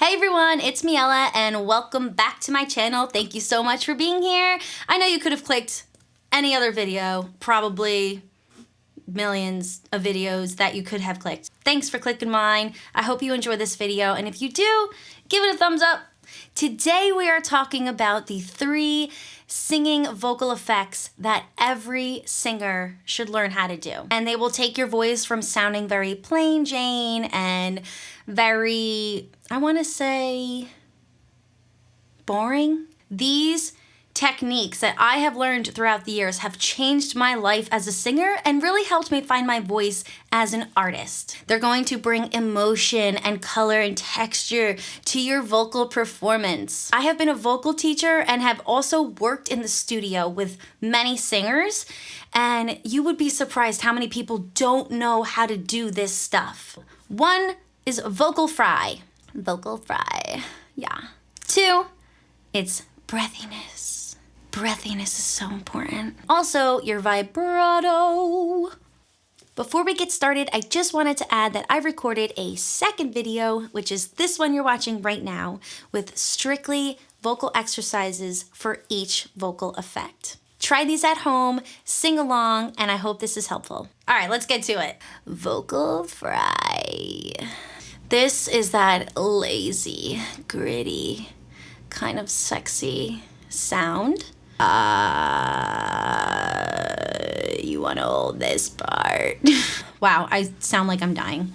Hey everyone, it's Miella and welcome back to my channel. Thank you so much for being here. I know you could have clicked any other video, probably millions of videos that you could have clicked. Thanks for clicking mine. I hope you enjoy this video, and if you do, give it a thumbs up. Today we are talking about the 3 singing vocal effects that every singer should learn how to do. And they will take your voice from sounding very plain Jane and very, I want to say, boring. These techniques that I have learned throughout the years have changed my life as a singer and really helped me find my voice as an artist. They're going to bring emotion and color and texture to your vocal performance. I have been a vocal teacher and have also worked in the studio with many singers, and you would be surprised how many people don't know how to do this stuff. 1 is vocal fry. Vocal fry, yeah. 2, it's breathiness. Breathiness is so important. Also, your vibrato. Before we get started, I just wanted to add that I recorded a second video, which is this one you're watching right now, with strictly vocal exercises for each vocal effect. Try these at home, sing along, and I hope this is helpful. All right, let's get to it. Vocal fry. This is that lazy, gritty, kind of sexy sound. You want to hold this part. Wow, I sound like I'm dying.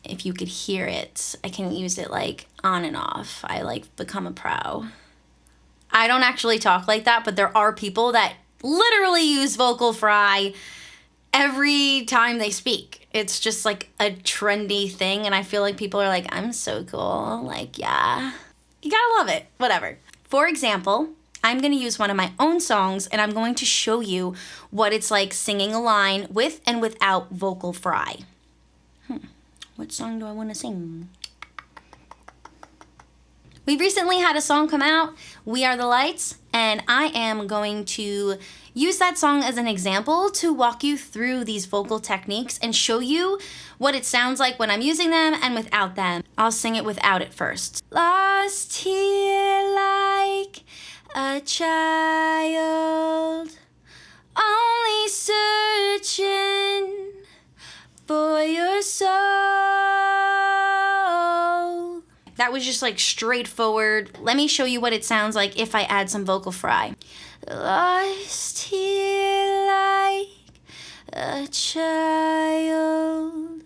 If you could hear it, I can use it like on and off. I like become a pro. I don't actually talk like that, but there are people that literally use vocal fry every time they speak. It's just like a trendy thing, and I feel like people are like, I'm so cool. Like, yeah. You gotta love it, whatever. For example, I'm gonna use one of my own songs and I'm going to show you what it's like singing a line with and without vocal fry. What song do I wanna sing? We recently had a song come out, We Are the Lights, and I am going to use that song as an example to walk you through these vocal techniques and show you what it sounds like when I'm using them and without them. I'll sing it without it first. Lost here like a child, only searching for your soul. That was just like straightforward. Let me show you what it sounds like if I add some vocal fry. Lost here like a child,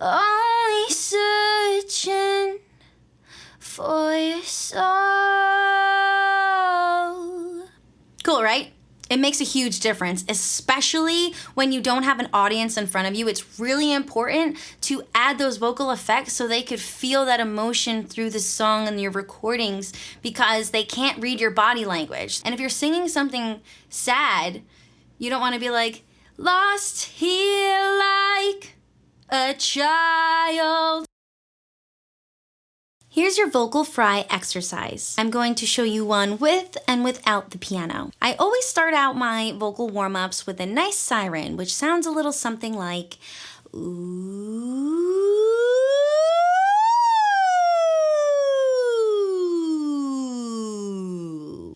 only searching for your soul. Cool, right? It makes a huge difference, especially when you don't have an audience in front of you. It's really important to add those vocal effects so they could feel that emotion through the song and your recordings, because they can't read your body language. And if you're singing something sad, you don't want to be like, lost here like a child. Here's your vocal fry exercise. I'm going to show you one with and without the piano. I always start out my vocal warm-ups with a nice siren, which sounds a little something like, ooh.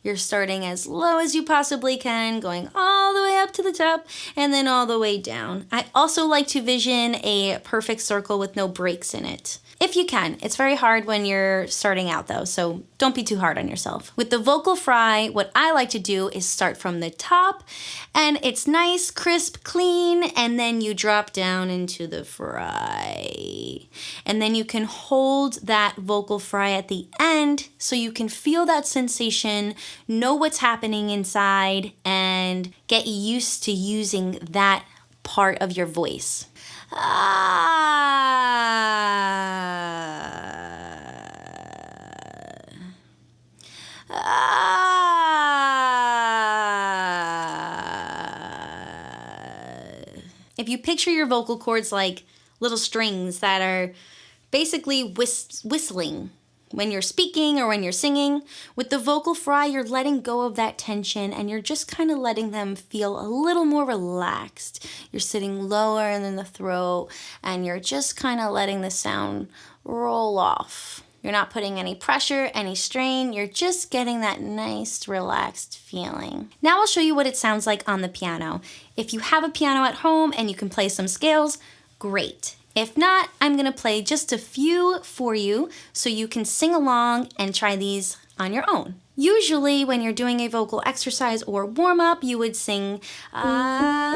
You're starting as low as you possibly can, going all the way up to the top, and then all the way down. I also like to vision a perfect circle with no breaks in it. If you can. It's very hard when you're starting out though, so don't be too hard on yourself. With the vocal fry, what I like to do is start from the top, and it's nice, crisp, clean, and then you drop down into the fry. And then you can hold that vocal fry at the end so you can feel that sensation, know what's happening inside, and get used to using that part of your voice. If you picture your vocal cords like little strings that are basically whistling, when you're speaking or when you're singing. With the vocal fry, you're letting go of that tension and you're just kind of letting them feel a little more relaxed. You're sitting lower in the throat and you're just kind of letting the sound roll off. You're not putting any pressure, any strain. You're just getting that nice, relaxed feeling. Now I'll show you what it sounds like on the piano. If you have a piano at home and you can play some scales, great. If not, I'm gonna play just a few for you so you can sing along and try these on your own. Usually when you're doing a vocal exercise or warm up, you would sing ah.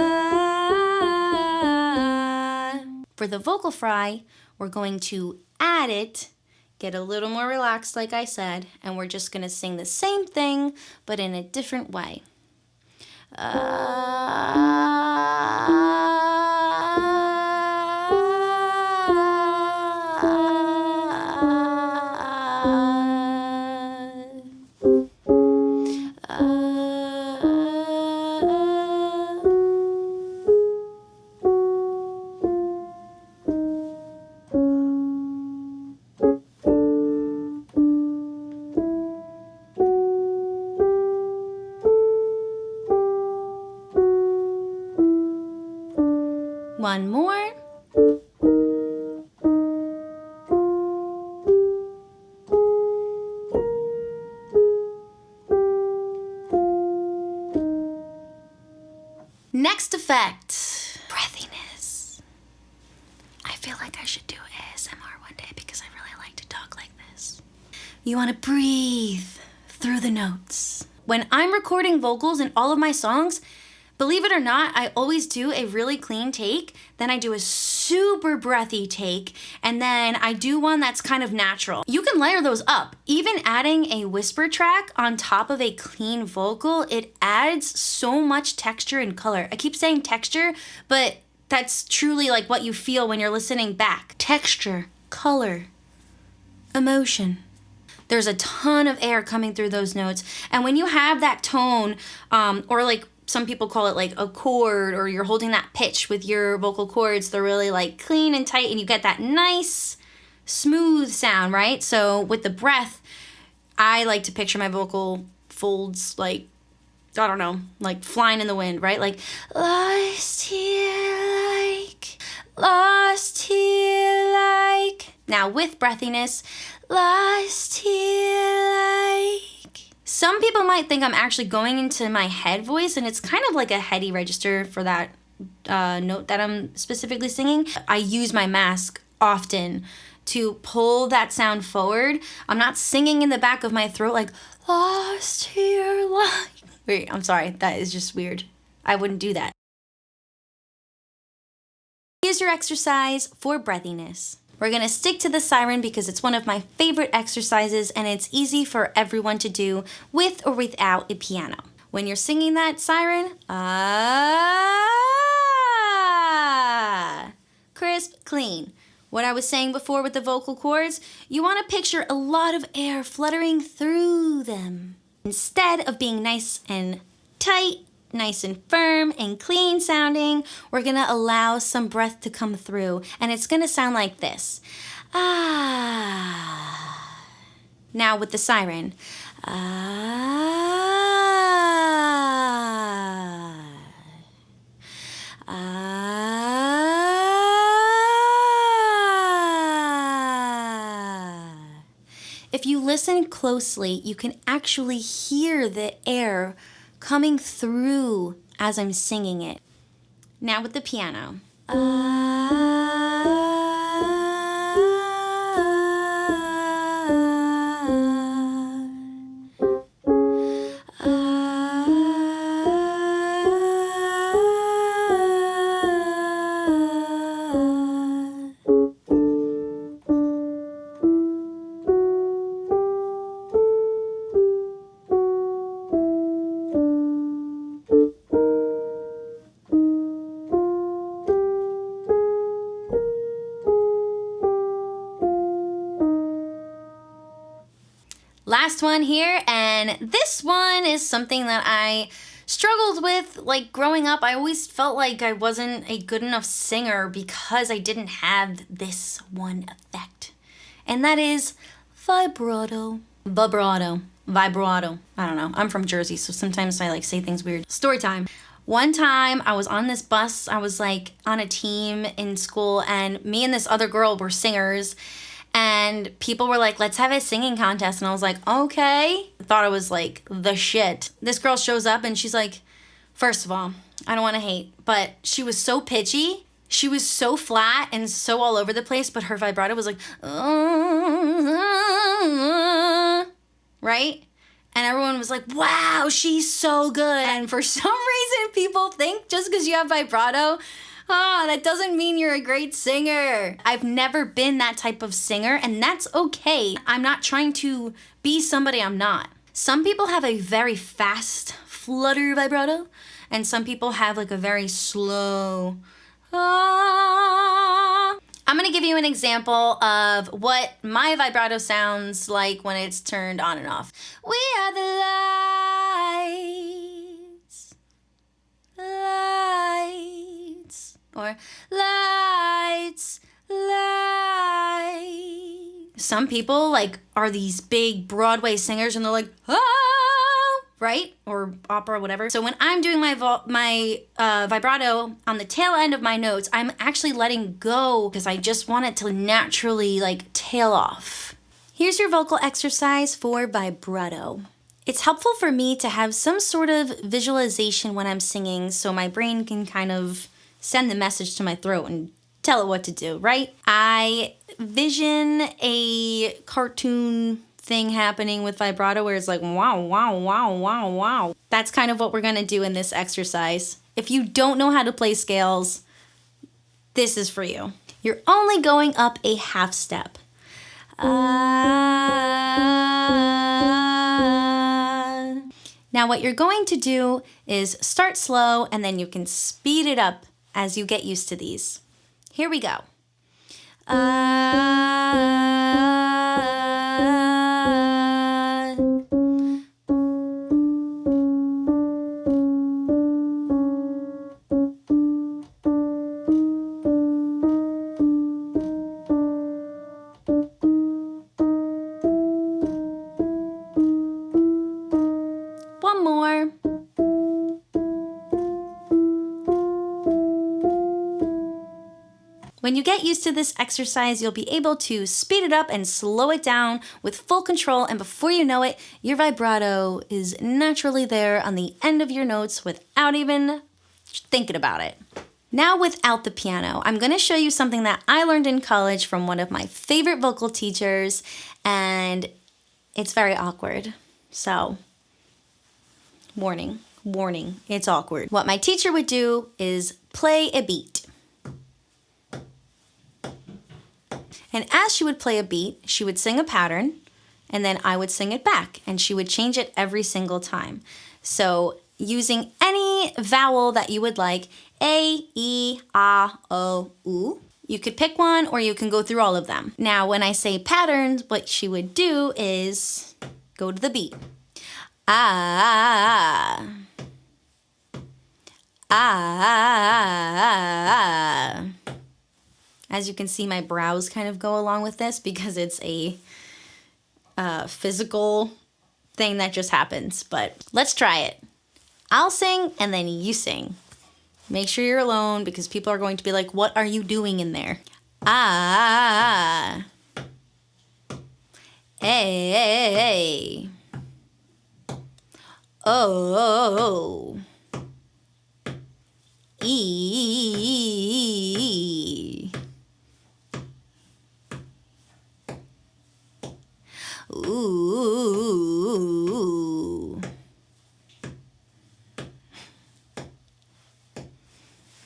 For the vocal fry, we're going to add it, get a little more relaxed like I said, and we're just gonna sing the same thing but in a different way. One more. Next effect, breathiness. I feel like I should do ASMR one day because I really like to talk like this. You want to breathe through the notes. When I'm recording vocals in all of my songs, believe it or not, I always do a really clean take, then I do a super breathy take, and then I do one that's kind of natural. You can layer those up. Even adding a whisper track on top of a clean vocal, it adds so much texture and color. I keep saying texture, but that's truly like what you feel when you're listening back. Texture, color, emotion. There's a ton of air coming through those notes, and when you have that tone, or like some people call it like a chord, or you're holding that pitch with your vocal cords, they're really like clean and tight and you get that nice smooth sound, right? So with the breath, I like to picture my vocal folds like, I don't know, like flying in the wind, right? Like, lost here like, lost here like. Now with breathiness, lost here like. Some people might think I'm actually going into my head voice, and it's kind of like a heady register for that note that I'm specifically singing. I use my mask often to pull that sound forward. I'm not singing in the back of my throat like, lost here like. Wait, I'm sorry, that is just weird. I wouldn't do that. Here's your exercise for breathiness. We're gonna stick to the siren because it's one of my favorite exercises and it's easy for everyone to do with or without a piano. When you're singing that siren, ah, crisp, clean. What I was saying before with the vocal cords, you wanna picture a lot of air fluttering through them. Instead of being nice and tight, nice and firm and clean sounding, we're gonna allow some breath to come through, and it's gonna sound like this. Ah. Now with the siren. Ah. Ah. If you listen closely, you can actually hear the air coming through as I'm singing it. Now with the piano. Last one here, and this one is something that I struggled with. Like growing up, I always felt like I wasn't a good enough singer because I didn't have this one effect. And that is vibrato. Vibrato. Vibrato. I don't know. I'm from Jersey, so sometimes I like say things weird. Story time. One time I was on this bus, I was like on a team in school, and me and this other girl were singers, and people were like, let's have a singing contest. And I was like, okay. I thought it was like the shit. This girl shows up and she's like, first of all, I don't want to hate, but she was so pitchy. She was so flat and so all over the place, but her vibrato was like, right? And everyone was like, wow, she's so good. And for some reason, people think just because you have vibrato, that doesn't mean you're a great singer. I've never been that type of singer, and that's okay. I'm not trying to be somebody I'm not. Some people have a very fast flutter vibrato, and some people have like a very slow, I'm gonna give you an example of what my vibrato sounds like when it's turned on and off. We are the lights, lights, or lights, lights. Some people like are these big Broadway singers and they're like, right? Or opera, whatever. So when I'm doing my vibrato on the tail end of my notes, I'm actually letting go because I just want it to naturally like tail off. Here's your vocal exercise for vibrato. It's helpful for me to have some sort of visualization when I'm singing so my brain can kind of send the message to my throat and tell it what to do, right? I vision a cartoon thing happening with vibrato where it's like wow, wow, wow, wow, wow. That's kind of what we're gonna do in this exercise. If you don't know how to play scales, this is for you. You're only going up a half step. Now what you're going to do is start slow and then you can speed it up as you get used to these. Here we go. One more. When you get used to this exercise, you'll be able to speed it up and slow it down with full control, and before you know it, your vibrato is naturally there on the end of your notes without even thinking about it. Now without the piano, I'm going to show you something that I learned in college from one of my favorite vocal teachers, and it's very awkward. So, warning, it's awkward. What my teacher would do is play a beat. And as she would play a beat, she would sing a pattern, and then I would sing it back, and she would change it every single time. So using any vowel that you would like, A, E, A, O, U, you could pick one or you can go through all of them. Now, when I say patterns, what she would do is go to the beat. Ah, ah. As you can see, my brows kind of go along with this because it's a physical thing that just happens. But let's try it. I'll sing and then you sing. Make sure you're alone because people are going to be like, what are you doing in there? Ah. Hey. Oh. E. Ooh.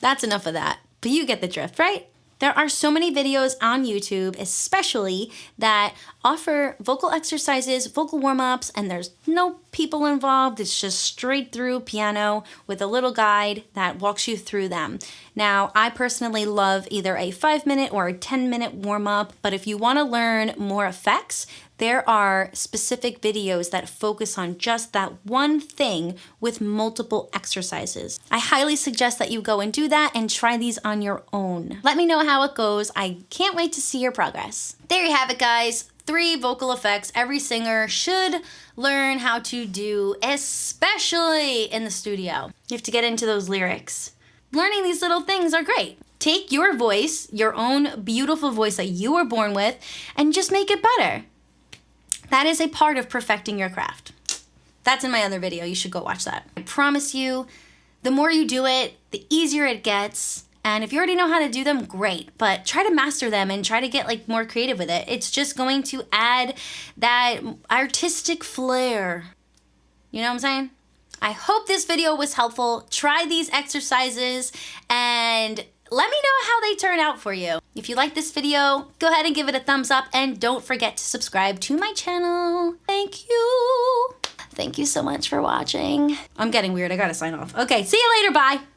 That's enough of that, but you get the drift, right? There are so many videos on YouTube, especially that offer vocal exercises, vocal warm-ups, and there's no people involved. It's just straight through piano with a little guide that walks you through them. Now, I personally love either a 5-minute or a 10-minute warm-up, but if you want to learn more effects, there are specific videos that focus on just that one thing with multiple exercises. I highly suggest that you go and do that and try these on your own. Let me know how it goes. I can't wait to see your progress. There you have it, guys. 3 vocal effects every singer should learn how to do, especially in the studio. You have to get into those lyrics. Learning these little things are great. Take your voice, your own beautiful voice that you were born with, and just make it better. That is a part of perfecting your craft. That's in my other video. You should go watch that. I promise you, the more you do it, the easier it gets. And if you already know how to do them, great. But try to master them and try to get like more creative with it. It's just going to add that artistic flair. You know what I'm saying? I hope this video was helpful. Try these exercises and let me know how they turn out for you. If you like this video, go ahead and give it a thumbs up and don't forget to subscribe to my channel. Thank you. Thank you so much for watching. I'm getting weird. I gotta sign off. Okay, see you later. Bye.